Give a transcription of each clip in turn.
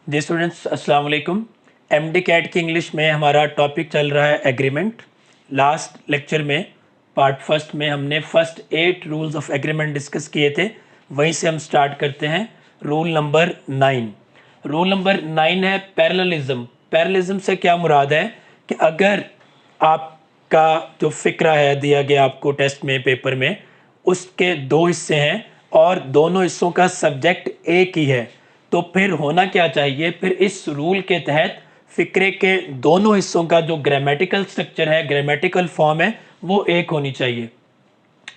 जी students, अस्सलाम वालेकुम। MD cat की इंग्लिश में हमारा टॉपिक चल रहा है एग्रीमेंट। लास्ट लेक्चर में पार्ट फर्स्ट में हमने first 8 rules of agreement discuss किए थे। वहीं से हम स्टार्ट करते हैं रूल नंबर 9। रूल नंबर 9 है पैरेललिज्म। पैरेललिज्म से क्या मुराद है कि अगर आपका जो फ़िक्रा है दिया गया आपको टेस्ट में पेपर में, उसके दो हिस्से हैं और दोनों हिस्सों का सब्जेक्ट एक ही है, तो फिर होना क्या चाहिए? फिर इस रूल के तहत फ़िक्रे के दोनों हिस्सों का जो ग्रामेटिकल स्ट्रक्चर है, ग्रामेटिकल फॉर्म है, वो एक होनी चाहिए।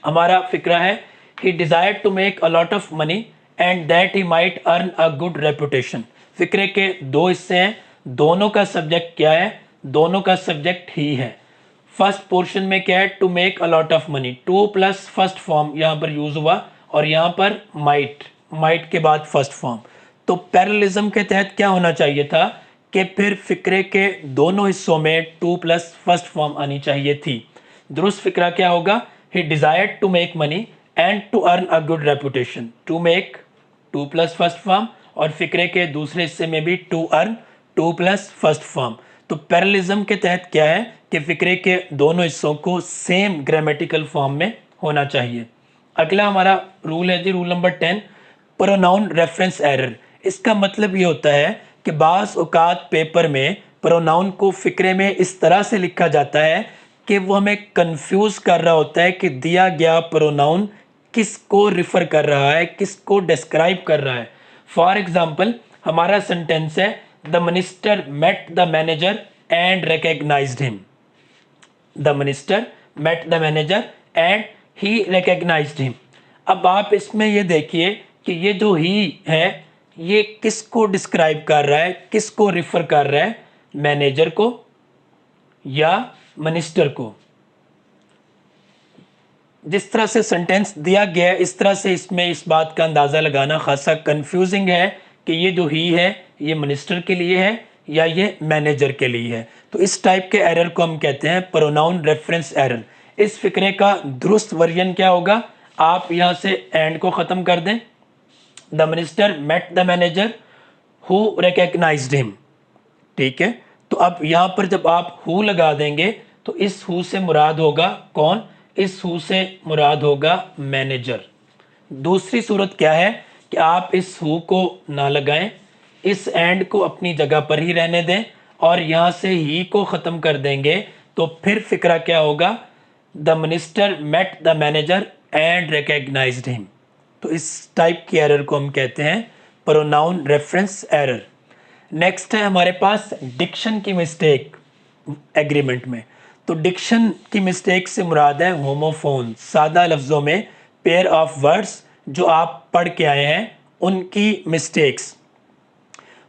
हमारा फ़िक्रा है he desire to make a lot of money and that he might earn a good reputation. फ़िक्रे के दो हिस्से हैं, दोनों का सब्जेक्ट क्या है? दोनों का सब्जेक्ट ही है। फर्स्ट पोर्शन में क्या है? To make a lot of money. To plus first form यहाँ पर यूज हुआ और यहाँ पर माइट के बाद फर्स्ट फॉर्म। तो पैरेललिज्म के तहत क्या होना चाहिए था कि फिर फ़िक्रे के दोनों हिस्सों में टू प्लस फर्स्ट फॉर्म आनी चाहिए थी। दुरुस्त फ़िक्रा क्या होगा? He desired to make money and to earn a good reputation. To make to plus first form और फ़िक्रे के दूसरे हिस्से में भी to earn to plus first form. तो पैरेललिज्म के तहत क्या है कि फ़िक्रे के दोनों हिस्सों को सेम ग्रामेटिकल फॉर्म में होना चाहिए। अगला हमारा रूल है जी rule number 10, pronoun reference error. इसका मतलब ये होता है कि बाज़ औक़ात पेपर में प्रोनाउन को फ़िक्रे में इस तरह से लिखा जाता है कि वो हमें कंफ्यूज कर रहा होता है कि दिया गया प्रोनाउन किसको रिफ़र कर रहा है, किसको डिस्क्राइब कर रहा है। फॉर एग्जाम्पल हमारा सेंटेंस है the minister met the manager and recognised him. The minister met the manager and he recognised him. अब आप इसमें ये देखिए कि ये जो ही है ये किसको डिस्क्राइब कर रहा है, किसको रिफ़र कर रहा है? मैनेजर को या मिनिस्टर को? जिस तरह से सेंटेंस दिया गया है इस तरह से इसमें इस बात का अंदाज़ा लगाना खासा कंफ्यूजिंग है कि ये जो ही है ये मिनिस्टर के लिए है या ये मैनेजर के लिए है। तो इस टाइप के एरर को हम कहते हैं प्रोनाउन रेफरेंस एरर। इस फिक्रे का दुरुस्त वर्जन क्या होगा? आप यहाँ से एंड को ख़त्म कर दें, the minister met the manager who recognised him. ठीक है, तो अब यहाँ पर जब आप हु लगा देंगे तो इस हु से मुराद होगा कौन? इस हु से मुराद होगा मैनेजर। दूसरी सूरत क्या है कि आप इस हु को ना लगाएं, इस एंड को अपनी जगह पर ही रहने दें और यहाँ से ही को ख़त्म कर देंगे, तो फिर फिक्रा क्या होगा? The minister met the manager and recognised him. तो इस टाइप की एरर को हम कहते हैं प्रोनाउन रेफरेंस एरर। नेक्स्ट है हमारे पास डिक्शन की मिस्टेक एग्रीमेंट में। तो डिक्शन की मिस्टेक से मुराद है होमोफोन। सादा लफ्ज़ों में पेयर ऑफ वर्ड्स जो आप पढ़ के आए हैं उनकी mistakes.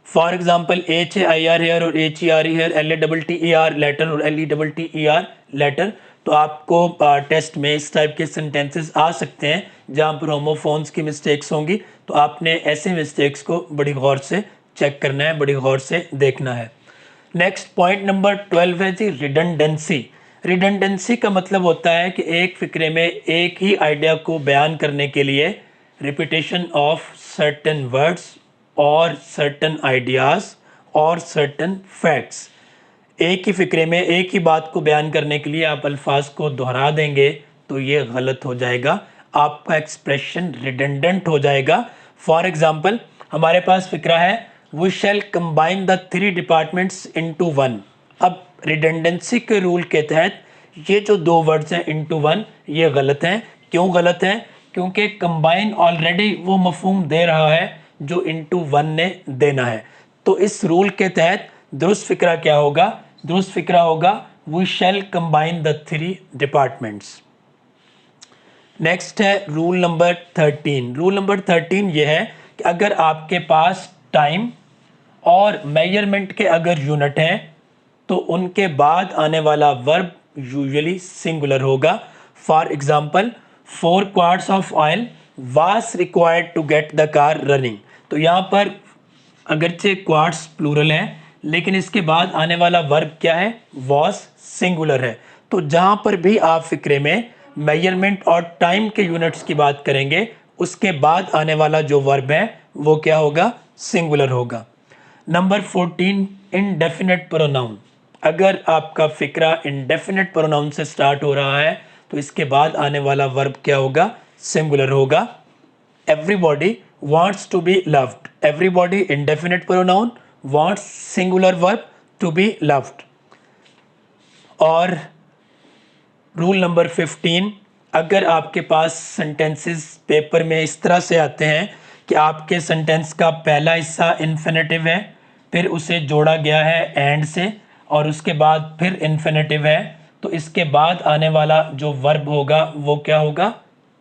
For example HAIR hair और HER हेयर, LATTER लेटर और LETTER लेटर। तो आपको टेस्ट में इस टाइप के सेंटेंसेस आ सकते हैं जहाँ पर होमोफोन्स की मिस्टेक्स होंगी। तो आपने ऐसे मिस्टेक्स को बड़ी गौर से चेक करना है, बड़ी गौर से देखना है। नेक्स्ट पॉइंट नंबर 12 है जी रिडंडेंसी। रिडंडेंसी का मतलब होता है कि एक फिक्रे में एक ही आइडिया को बयान करने के लिए रिपीटेशन ऑफ सर्टेन वर्ड्स और सर्टेन आइडियाज़ और सर्टेन फैक्ट्स। एक ही फिक्रे में एक ही बात को बयान करने के लिए आप अल्फाज को दोहरा देंगे तो ये गलत हो जाएगा, आपका एक्सप्रेशन रिडंडेंट हो जाएगा। फॉर एग्जाम्पल हमारे पास फिक्रा है we shall combine the 3 departments into 1। अब रिडंडेंसी के रूल के तहत ये जो दो वर्ड्स हैं इनटू 1 ये गलत हैं। क्यों गलत हैं? क्योंकि कंबाइन ऑलरेडी वो मफहूम दे रहा है जो इनटू 1 ने देना है। तो इस रूल के तहत दुरुस्त फिक्रा क्या होगा? दुरुस्त फिक्रा होगा we shall combine the 3 departments. Next है रूल नंबर 13। रूल नंबर 13 ये है कि अगर आपके पास टाइम और मेजरमेंट के अगर यूनिट हैं तो उनके बाद आने वाला वर्ब यूजुअली सिंगुलर होगा। For example 4 quarts of oil was required to get the car running. तो यहाँ पर अगरचे क्वार्ट्स प्लूरल है लेकिन इसके बाद आने वाला वर्ब क्या है? वॉज सिंगुलर है। तो जहाँ पर भी आप फिक्रे में मेजरमेंट और टाइम के यूनिट्स की बात करेंगे उसके बाद आने वाला जो वर्ब है वो क्या होगा? सिंगुलर होगा। Number 14, indefinite pronoun. अगर आपका फिक्रा इंडेफिनेट प्रोनाउन से स्टार्ट हो रहा है तो इसके बाद आने वाला वर्ब क्या होगा? सिंगुलर होगा। Everybody wants to be loved. Everybody indefinite pronoun, wants singular verb to be loved. और रूल नंबर 15, अगर आपके पास सेंटेंसेस पेपर में इस तरह से आते हैं कि आपके सेंटेंस का पहला हिस्सा इन्फिनेटिव है, फिर उसे जोड़ा गया है एंड से, और उसके बाद फिर इन्फिनेटिव है, तो इसके बाद आने वाला जो वर्ब होगा वो क्या होगा?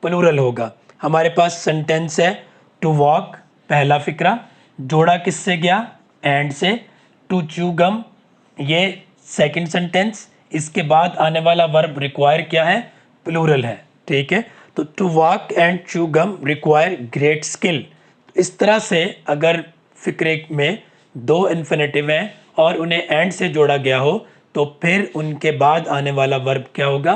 प्लूरल होगा। हमारे पास सेंटेंस है टू वॉक, पहला फिक्रा, जोड़ा किससे गया? एंड से। टू च्यू गम, ये सेकंड सेंटेंस, इसके बाद आने वाला वर्ब रिक्वायर क्या है? प्लूरल है। ठीक है, तो to walk and chew gum require great skill. इस तरह से अगर फिक्रे में दो इन्फिनेटिव हैं और उन्हें एंड से जोड़ा गया हो तो फिर उनके बाद आने वाला वर्ब क्या होगा?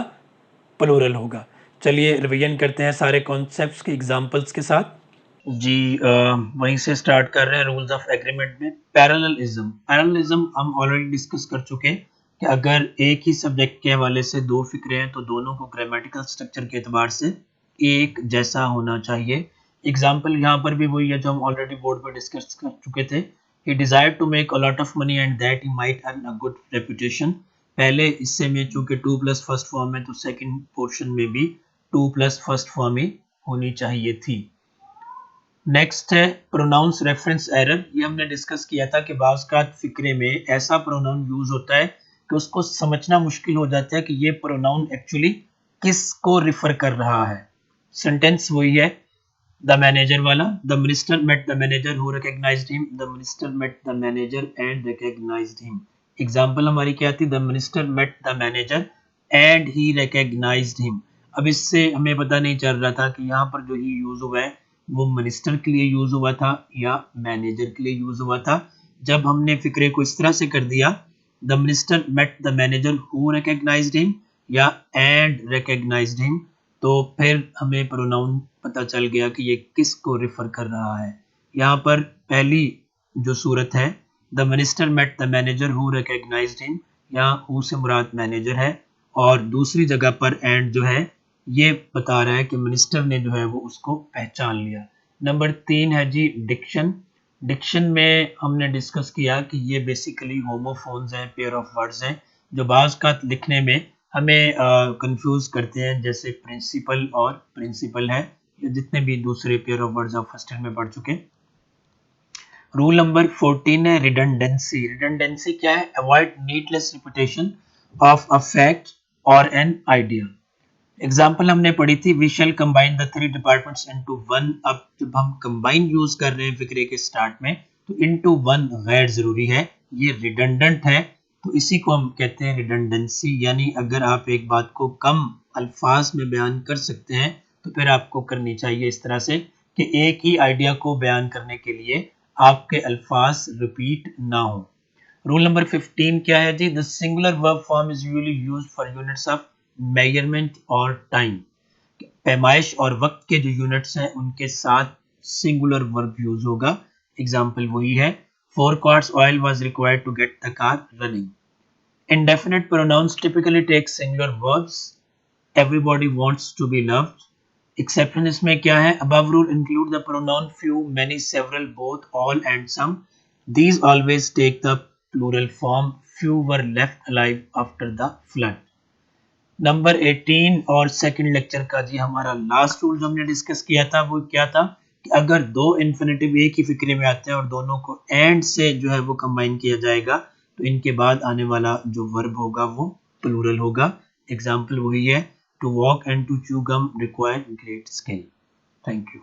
प्लूरल होगा। चलिए रिवीजन करते हैं सारे कॉन्सेप्ट्स के एग्जांपल्स के साथ। जी वहीं से स्टार्ट कर रहे हैं रूल्स ऑफ एग्रीमेंट में। पैरेललिज्म हम ऑलरेडी डिस्कस कर चुके हैं कि अगर एक ही सब्जेक्ट के हवाले से दो फिक्रे हैं तो दोनों को ग्रामेटिकल स्ट्रक्चर के एतबार से एक जैसा होना चाहिए। एग्जाम्पल यहाँ पर भी वही है जो हम ऑलरेडी बोर्ड पर डिस्कस कर चुके थे। He desire to make a lot of money and that he might earn a good reputation. पहले हिस्से में चूंकि 2 प्लस फर्स्ट फॉर्म है तो सेकंड पोर्शन में भी 2 प्लस फर्स्ट फॉर्म ही होनी चाहिए थी। नेक्स्ट है प्रोनाउंस रेफरेंस एरर। ये हमने डिस्कस किया था कि बाज़ का फिक्रे में ऐसा प्रोनाउन यूज होता है कि उसको समझना मुश्किल हो जाता है कि ये प्रोनाउन एक्चुअली किसको रिफर कर रहा है। सेंटेंस वही है द मैनेजर वाला। The minister met the manager who recognised him. The minister met the manager and recognised him. Example हमारी क्या थी? The minister met the manager and he recognised him. अब इससे हमें पता नहीं चल रहा था कि यहाँ पर जो ही यूज हुआ है वो मिनिस्टर के लिए यूज हुआ था या मैनेजर के लिए यूज हुआ था। जब हमने फिक्रे को इस तरह से कर दिया the minister met the manager who recognised him या एंड रिकॉग्नाइज्ड हिम, तो फिर हमें प्रोनाउन पता चल गया कि ये किसको रिफर कर रहा है। यहाँ पर पहली जो सूरत है the minister met the manager who recognised him, यहाँ हु से मुराद मैनेजर है, और दूसरी जगह पर एंड जो है ये बता रहा है कि मिनिस्टर ने जो है वो उसको पहचान लिया। नंबर 3 है जी डिक्शन। डिक्शन में हमने डिस्कस किया कि ये बेसिकली होमोफोन्स हैं, पेयर ऑफ वर्ड्स हैं जो बाज़ का लिखने में हमें कंफ्यूज करते हैं, जैसे प्रिंसिपल और प्रिंसिपल है, या जितने भी दूसरे पेयर ऑफ वर्ड्स आप फर्स्ट ईयर में पढ़ चुके। रूल नंबर 14 है रिडंडेंसी। रिडंडेंसी क्या है? Avoid needless repetition of a fact और एन आइडिया। एग्जाम्पल हमने पढ़ी थी we shall combine the 3 departments into one. अब जब हम कंबाइन यूज कर रहे हैं फिक्रे के स्टार्ट में तो इनटू वन गैर जरूरी है, ये रिडंडेंट है, तो इसी को हम कहते हैं रिडंडेंसी। यानी अगर आप एक बात को कम अल्फाज में बयान कर सकते हैं तो फिर आपको करनी चाहिए इस तरह से कि एक ही आइडिया को बयान करने के लिए आपके अल्फाज रिपीट ना हो। रूल नंबर 15 क्या है जी? The singular verb form is usually used for units of measurement और टाइम। पैमाइश और वक्त के जो यूनिट्स हैं उनके साथ सिंगुलर वर्ब यूज होगा। एग्जाम्पल वही है 4 quarts oil was required to get the car running. Indefinite pronouns typically take singular verbs. Everybody wants to be loved. Exception इसमें क्या है? Above rule include the pronoun few, many, several, both, all and some. These always take the plural form. Few were left alive after the flood. Number 18 और second lecture का जी हमारा last rule जो हमने discuss किया था वो क्या था कि अगर दो इन्फिनेटिव एक ही फिक्रे में आते हैं और दोनों को एंड से जो है वो कंबाइन किया जाएगा तो इनके बाद आने वाला जो वर्ब होगा वो प्लूरल होगा। एग्जाम्पल वही है to walk and to chew gum require great skill. Thank you.